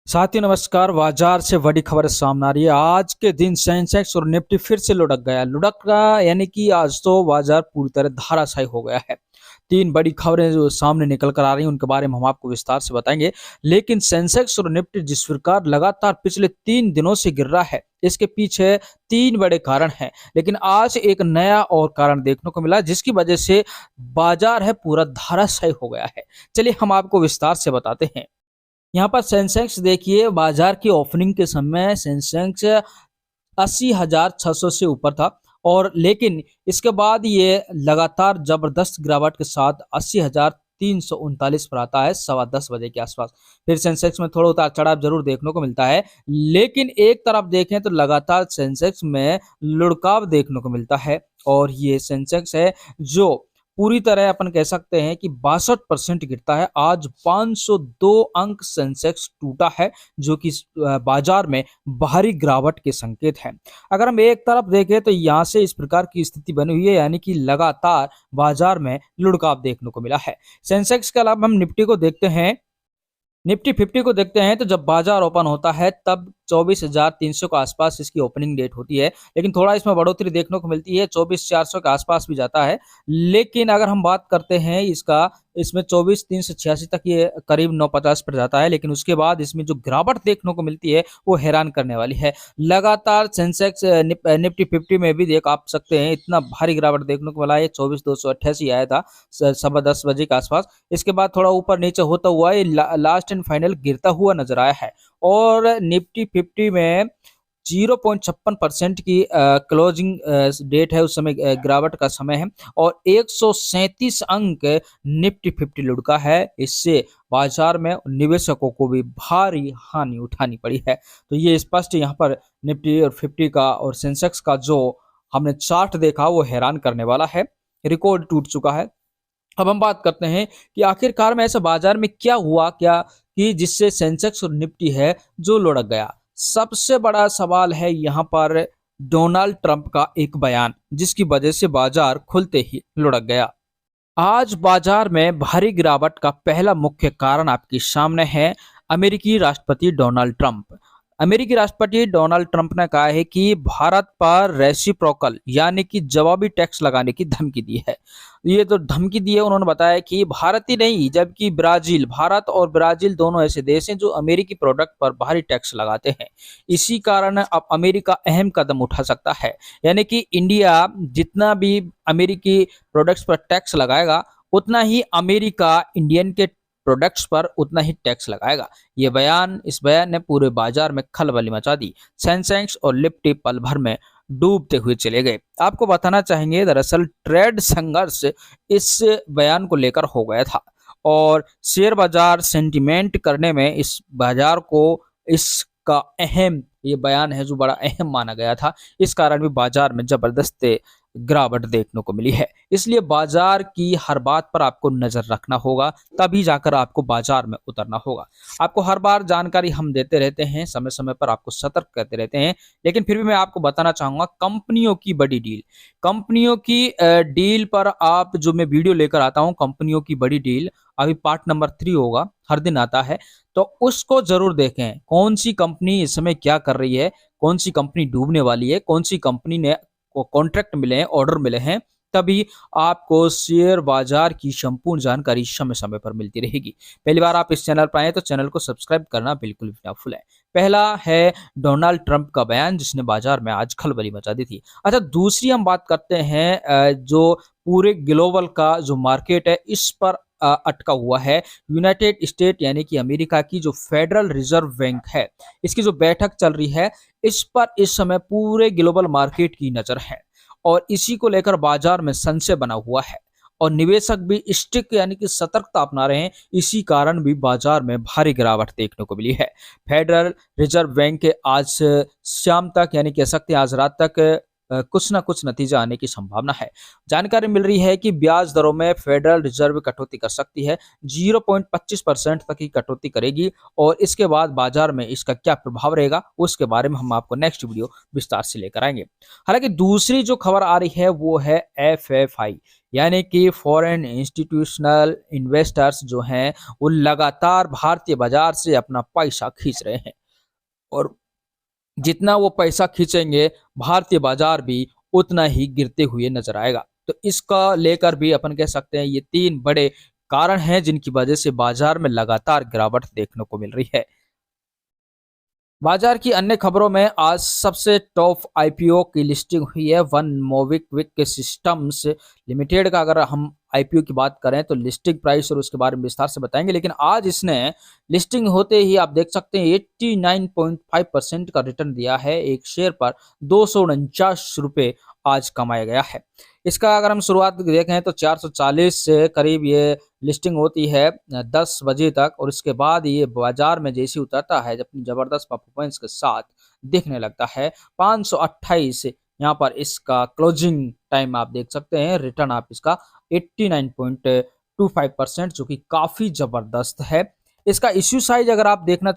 साथियों नमस्कार। बाजार से बड़ी खबर सामने आ रही है। आज के दिन सेंसेक्स और निफ्टी फिर से लुढ़क गया यानी कि आज तो बाजार पूरी तरह धराशायी हो गया है। तीन बड़ी खबरें जो सामने निकल कर आ रही हैं उनके बारे में हम आपको विस्तार से बताएंगे। लेकिन सेंसेक्स और निफ्टी जिस प्रकार लगातार पिछले 3 दिनों से गिर रहा है, इसके पीछे तीन बड़े कारण हैं। लेकिन आज एक नया और कारण देखने को मिला जिसकी वजह से बाजार है पूरा धराशायी हो गया है। चलिए हम आपको विस्तार से बताते हैं। यहाँ पर सेंसेक्स देखिए, बाजार की ओपनिंग के समय सेंसेक्स 80,600 से ऊपर था और लेकिन इसके बाद ये लगातार जबरदस्त गिरावट के साथ 80,339 पर आता है 10:15 बजे के आसपास। फिर सेंसेक्स में थोड़ा उतार चढ़ाव जरूर देखने को मिलता है, लेकिन एक तरफ देखें तो लगातार सेंसेक्स में लुढ़काव देखने को मिलता है। और ये सेंसेक्स है जो पूरी तरह अपन कह सकते हैं कि 62% गिरता है। आज 502 अंक सेंसेक्स टूटा है, जो कि बाजार में भारी गिरावट के संकेत हैं। अगर हम एक तरफ देखें तो यहाँ से इस प्रकार की स्थिति बनी हुई है, यानी कि लगातार बाजार में लुढ़काव देखने को मिला है। सेंसेक्स के अलावा हम निफ्टी को देखते हैं। निफ्टी 50 को देखते हैं तो जब बाजार ओपन होता है तब 24,300 के आसपास इसकी ओपनिंग डेट होती है, लेकिन थोड़ा इसमें बढ़ोतरी देखने को मिलती है, 24,400 के आसपास भी जाता है। लेकिन अगर हम बात करते हैं इसमें 24,386 तक ये करीब 950 पर जाता है, लेकिन उसके बाद इसमें जो गिरावट देखने को मिलती है वो हैरान करने वाली है। लगातार सेंसेक्स निफ्टी 50 में भी देख आप सकते हैं इतना भारी गिरावट देखने को मिला है। 24,288 आया था 10:15 के आसपास। इसके बाद थोड़ा ऊपर नीचे होता हुआ ये लास्ट एंड फाइनल गिरता हुआ नजर आया है। और निफ्टी 50 में 0.56% की क्लोजिंग डेट है, उस समय गिरावट का समय है और 137 अंक निफ्टी 50 लुढ़का है। इससे बाजार में निवेशकों को भी भारी हानि उठानी पड़ी है। तो ये स्पष्ट यहाँ पर निफ्टी और 50 का और सेंसेक्स का जो हमने चार्ट देखा वो हैरान करने वाला है। रिकॉर्ड टूट चुका है। अब हम बात करते हैं कि आखिरकार में ऐसा बाजार में क्या हुआ क्या कि जिससे सेंसेक्स और निफ्टी है जो लुढ़क गया। सबसे बड़ा सवाल है यहाँ पर डोनाल्ड ट्रंप का एक बयान, जिसकी वजह से बाजार खुलते ही लुढ़क गया। आज बाजार में भारी गिरावट का पहला मुख्य कारण आपके सामने है अमेरिकी राष्ट्रपति डोनाल्ड ट्रंप। अमेरिकी राष्ट्रपति डोनाल्ड ट्रंप ने कहा है कि भारत पर रेसिप्रोकल यानी कि जवाबी टैक्स लगाने की धमकी दी है। ये तो धमकी दी है, उन्होंने बताया कि भारत ही नहीं जबकि भारत और ब्राजील दोनों ऐसे देश हैं जो अमेरिकी प्रोडक्ट पर भारी टैक्स लगाते हैं। इसी कारण अब अमेरिका अहम कदम उठा सकता है, यानी कि इंडिया जितना भी अमेरिकी प्रोडक्ट्स पर टैक्स लगाएगा उतना ही अमेरिका इंडियन के प्रोडक्ट्स पर उतना ही टैक्स लगाएगा। इस बयान ने पूरे बाजार में खलबली मचा दी। सेंसेक्स और निफ्टी पल भर में डूबते हुए चले गए। आपको बताना चाहेंगे दरअसल ट्रेड संघर्ष इस बयान को लेकर हो गया था और शेयर बाजार सेंटिमेंट करने में इस बाजार को इसका अहम ये बयान है जो बड़ा अहम माना गया था। इस कारण भी बाजार में जबरदस्त गिरावट देखने को मिली है। इसलिए बाजार की हर बात पर आपको नजर रखना होगा, तभी जाकर आपको बाजार में उतरना होगा। आपको हर बार जानकारी हम देते रहते हैं, समय समय पर आपको सतर्क करते रहते हैं, लेकिन फिर भी मैं आपको बताना चाहूंगा कंपनियों की बड़ी डील। कंपनियों की डील पर आप जो मैं वीडियो लेकर आता हूं, कंपनियों की बड़ी डील अभी पार्ट नंबर 3 होगा, हर दिन आता है, तो उसको जरूर देखें। कौन सी कंपनी इस समय क्या कर रही है, कौन सी कंपनी डूबने वाली है, कौन सी कंपनी ने को कॉन्ट्रैक्ट मिले हैं, ऑर्डर मिले हैं, तभी आपको शेयर बाजार की संपूर्ण जानकारी समय समय पर मिलती रहेगी। पहली बार आप इस चैनल पर आए तो चैनल को सब्सक्राइब करना बिल्कुल भी ना भूलें। पहला है डोनाल्ड ट्रंप का बयान जिसने बाजार में आज खलबली मचा दी थी। अच्छा, दूसरी हम बात करते हैं जो पूरे ग्लोबल का जो मार्केट है इस पर अटका हुआ है। यूनाइटेड स्टेट यानी कि अमेरिका की जो फेडरल रिजर्व बैंक है, इसकी जो बैठक चल रही है, इस पर इस समय पूरे ग्लोबल मार्केट की नजर है और इसी को लेकर बाजार में संशय बना हुआ है और निवेशक भी स्टिक यानी कि सतर्कता अपना रहे हैं। इसी कारण भी बाजार में भारी गिरावट देखने को मिली है। फेडरल रिजर्व बैंक के आज शाम तक यानी कह सकते हैं आज रात तक कुछ ना कुछ नतीजा आने की संभावना है। जानकारी मिल रही है कि ब्याज दरों में फेडरल रिजर्व कटौती कर सकती है, 0.25% तक की कटौती करेगी और इसके बाद बाजार में इसका क्या प्रभाव रहेगा उसके बारे में हम आपको नेक्स्ट वीडियो विस्तार से लेकर आएंगे। हालांकि दूसरी जो खबर आ रही है वो है एफएफआई, यानी कि फॉरेन इंस्टीट्यूशनल इन्वेस्टर्स जो हैं वो लगातार भारतीय बाजार से अपना पैसा खींच रहे हैं और जितना वो पैसा खींचेंगे भारतीय बाजार भी उतना ही गिरते हुए नजर आएगा। तो इसका लेकर भी अपन कह सकते हैं ये तीन बड़े कारण हैं जिनकी वजह से बाजार में लगातार गिरावट देखने को मिल रही है। बाजार की अन्य खबरों में आज सबसे टॉप आईपीओ की लिस्टिंग हुई है वन मोबिक्विक सिस्टम्स लिमिटेड का। अगर हम आईपीओ की बात करें तो लिस्टिंग प्राइस और उसके बारे में विस्तार से बताएंगे, लेकिन आज इसने लिस्टिंग होते ही आप देख सकते हैं 89.5% का रिटर्न दिया है। एक शेयर पर 249 रुपए आज कमाया गया है। इसका अगर हम शुरुआत देखें तो 440 से करीब ये लिस्टिंग होती है 10 बजे तक और इसके बाद ये बाजार में जैसे उतरता है अपनी जबरदस्त परफॉर्मेंस के साथ दिखने लगता है। 528 यहाँ पर इसका क्लोजिंग टाइम आप देख सकते हैं। रिटर्न आप इसका 89.25% जो कि काफी जबरदस्त है। इसका इश्यू साइज अगर आप देखना